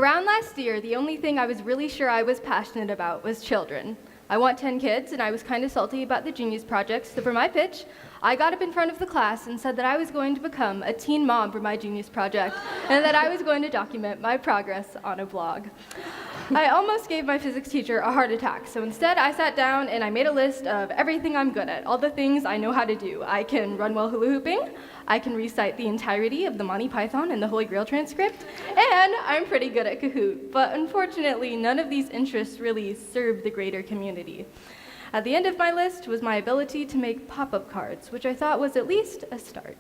Around last year, the only thing I was really sure I was passionate about was children. I want 10 kids, and I was kind of salty about the Genius Project, so for my pitch, I got up in front of the class and said that I was going to become a teen mom for my Genius Project, and that I was going to document my progress on a blog. I almost gave my physics teacher a heart attack, so instead I sat down and I made a list of everything I'm good at, all the things I know how to do. I can run while hula hooping, I can recite the entirety of the Monty Python and the Holy Grail transcript, and I'm pretty good at Kahoot. But unfortunately, none of these interests really serve the greater community. At the end of my list was my ability to make pop-up cards, which I thought was at least a start.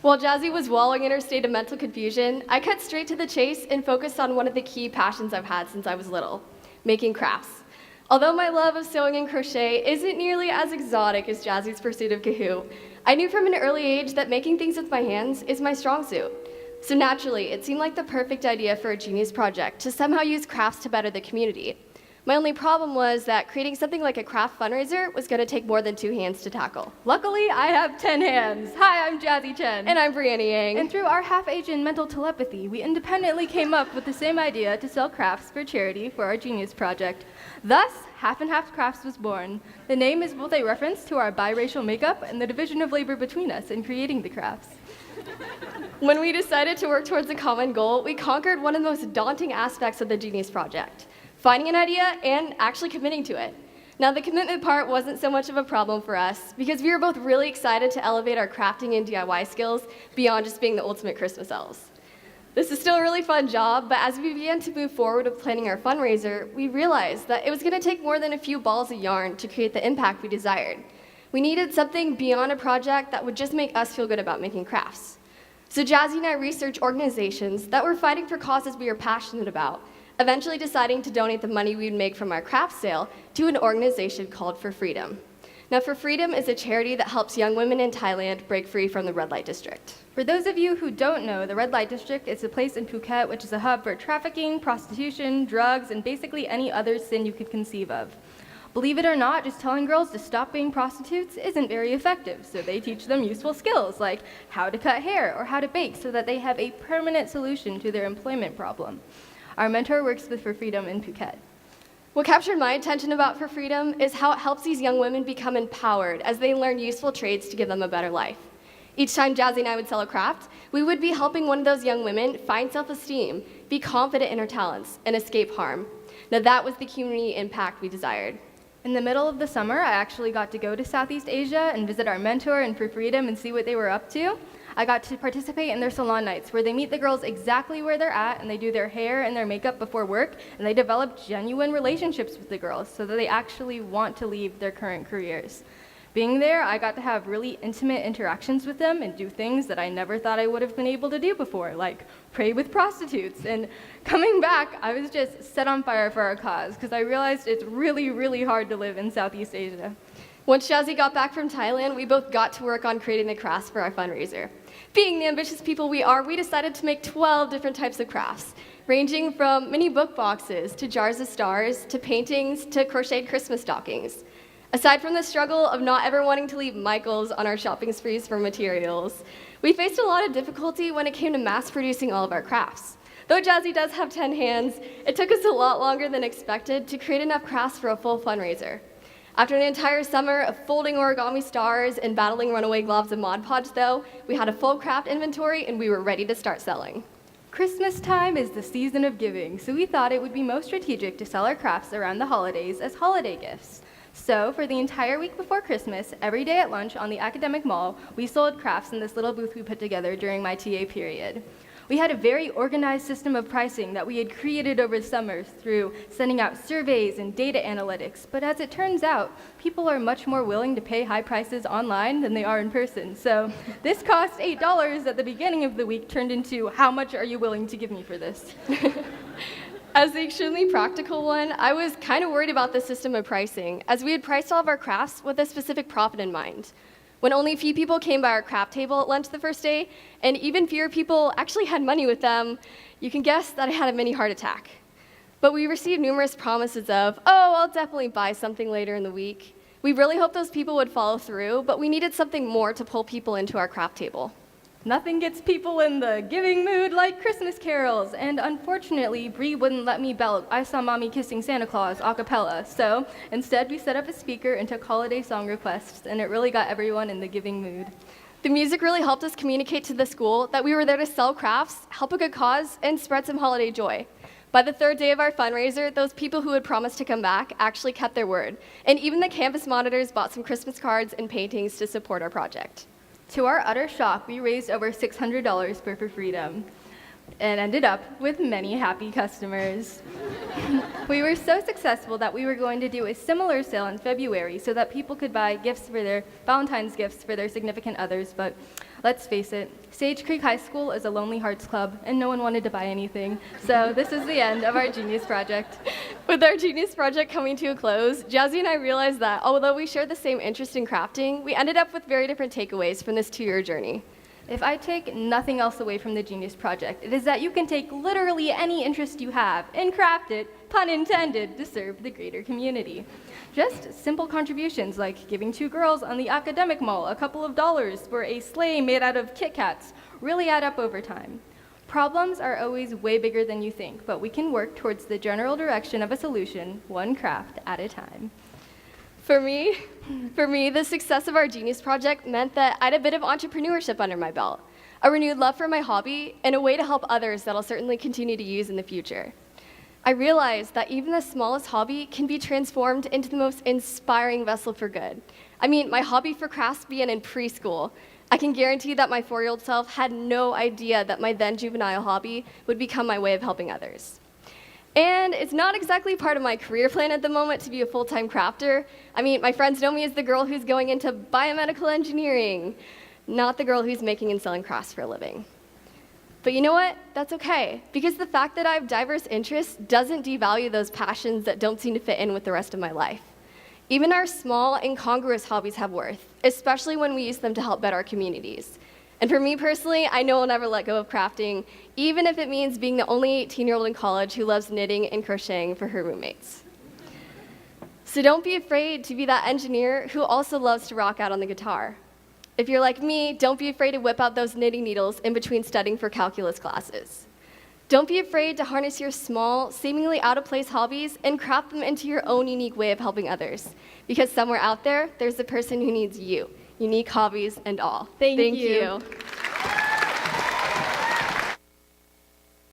While Jazzy was wallowing in her state of mental confusion, I cut straight to the chase and focused on one of the key passions I've had since I was little, making crafts. Although my love of sewing and crochet isn't nearly as exotic as Jazzy's pursuit of Kahoot, I knew from an early age that making things with my hands is my strong suit. So naturally, it seemed like the perfect idea for a Genius project to somehow use crafts to better the community. My only problem was that creating something like a craft fundraiser was going to take more than 2 hands to tackle. Luckily, I have 10 hands. Hi, I'm Jazzy Chen. And I'm Brianna Yang. And through our half-Asian mental telepathy, we independently came up with the same idea to sell crafts for charity for our Genius project. Thus, Half and Half Crafts was born. The name is both a reference to our biracial makeup and the division of labor between us in creating the crafts. When we decided to work towards a common goal, we conquered one of the most daunting aspects of the Genius project: finding an idea and actually committing to it. Now, the commitment part wasn't so much of a problem for us because we were both really excited to elevate our crafting and DIY skills beyond just being the ultimate Christmas elves. This is still a really fun job, but as we began to move forward with planning our fundraiser, we realized that it was going to take more than a few balls of yarn to create the impact we desired. We needed something beyond a project that would just make us feel good about making crafts. So Jazzy and I researched organizations that were fighting for causes we were passionate about, eventually deciding to donate the money we would make from our craft sale to an organization called For Freedom. Now, For Freedom is a charity that helps young women in Thailand break free from the red light district. For those of you who don't know, the red light district is a place in Phuket which is a hub for trafficking, prostitution, drugs, and basically any other sin you could conceive of. Believe it or not, just telling girls to stop being prostitutes isn't very effective, so they teach them useful skills like how to cut hair or how to bake so that they have a permanent solution to their employment problem. Our mentor works with For Freedom in Phuket. What captured my attention about For Freedom is how it helps these young women become empowered as they learn useful trades to give them a better life. Each time Jazzy and I would sell a craft, we would be helping one of those young women find self-esteem, be confident in her talents, and escape harm. Now, that was the community impact we desired. In the middle of the summer, I actually got to go to Southeast Asia and visit our mentor and For Freedom and see what they were up to. I got to participate in their salon nights where they meet the girls exactly where they're at and they do their hair and their makeup before work, and they develop genuine relationships with the girls so that they actually want to leave their current careers. Being there, I got to have really intimate interactions with them and do things that I never thought I would have been able to do before, like pray with prostitutes. And coming back, I was just set on fire for our cause because I realized it's really, really hard to live in Southeast Asia. Once Jazzy got back from Thailand, we both got to work on creating the crafts for our fundraiser. Being the ambitious people we are, we decided to make 12 different types of crafts, ranging from mini book boxes to jars of stars to paintings to crocheted Christmas stockings. Aside from the struggle of not ever wanting to leave Michael's on our shopping sprees for materials, we faced a lot of difficulty when it came to mass producing all of our crafts. Though Jazzy does have 10 hands, it took us a lot longer than expected to create enough crafts for a full fundraiser. After an entire summer of folding origami stars and battling runaway globs and Mod Podge, though, we had a full craft inventory and we were ready to start selling. Christmas time is the season of giving, so we thought it would be most strategic to sell our crafts around the holidays as holiday gifts. So for the entire week before Christmas, every day at lunch on the academic mall, we sold crafts in this little booth we put together during my TA period. We had a very organized system of pricing that we had created over the summers through sending out surveys and data analytics, but as it turns out, people are much more willing to pay high prices online than they are in person. So this cost $8 at the beginning of the week turned into, how much are you willing to give me for this? As the extremely practical one, I was kind of worried about the system of pricing, as we had priced all of our crafts with a specific profit in mind. When only a few people came by our craft table at lunch the first day, and even fewer people actually had money with them, you can guess that I had a mini heart attack. But we received numerous promises of, oh, I'll definitely buy something later in the week. We really hoped those people would follow through, but we needed something more to pull people into our craft table. Nothing gets people in the giving mood like Christmas carols, and unfortunately, Bree wouldn't let me belt "I Saw Mommy Kissing Santa Claus" a cappella, so instead we set up a speaker and took holiday song requests, and it really got everyone in the giving mood. The music really helped us communicate to the school that we were there to sell crafts, help a good cause, and spread some holiday joy. By the third day of our fundraiser, those people who had promised to come back actually kept their word, and even the campus monitors bought some Christmas cards and paintings to support our project. To our utter shock, we raised over $600 for freedom and ended up with many happy customers. We were so successful that we were going to do a similar sale in February so that people could buy gifts for their Valentine's gifts for their significant others, but let's face it, Sage Creek High School is a lonely hearts club and no one wanted to buy anything, so this is the end of our Genius Project. With our Genius Project coming to a close, Jazzy and I realized that although we shared the same interest in crafting, we ended up with very different takeaways from this 2-year journey. If I take nothing else away from the Genius Project, it is that you can take literally any interest you have and craft it, pun intended, to serve the greater community. Just simple contributions like giving 2 girls on the academic mall a couple of dollars for a sleigh made out of Kit Kats really add up over time. Problems are always way bigger than you think, but we can work towards the general direction of a solution, one craft at a time. For me, the success of our Genius Project meant that I had a bit of entrepreneurship under my belt, a renewed love for my hobby, and a way to help others that I'll certainly continue to use in the future. I realized that even the smallest hobby can be transformed into the most inspiring vessel for good. I mean, my hobby for crafts began in preschool. I can guarantee that my 4-year-old self had no idea that my then juvenile hobby would become my way of helping others. And it's not exactly part of my career plan at the moment to be a full-time crafter. I mean, my friends know me as the girl who's going into biomedical engineering, not the girl who's making and selling crafts for a living. But you know what? That's okay, because the fact that I have diverse interests doesn't devalue those passions that don't seem to fit in with the rest of my life. Even our small, incongruous hobbies have worth, especially when we use them to help better our communities. And for me personally, I know I'll never let go of crafting, even if it means being the only 18-year-old in college who loves knitting and crocheting for her roommates. So don't be afraid to be that engineer who also loves to rock out on the guitar. If you're like me, don't be afraid to whip out those knitting needles in between studying for calculus classes. Don't be afraid to harness your small, seemingly out-of-place hobbies and craft them into your own unique way of helping others. Because somewhere out there, there's a person who needs you. Unique hobbies and all. Thank you.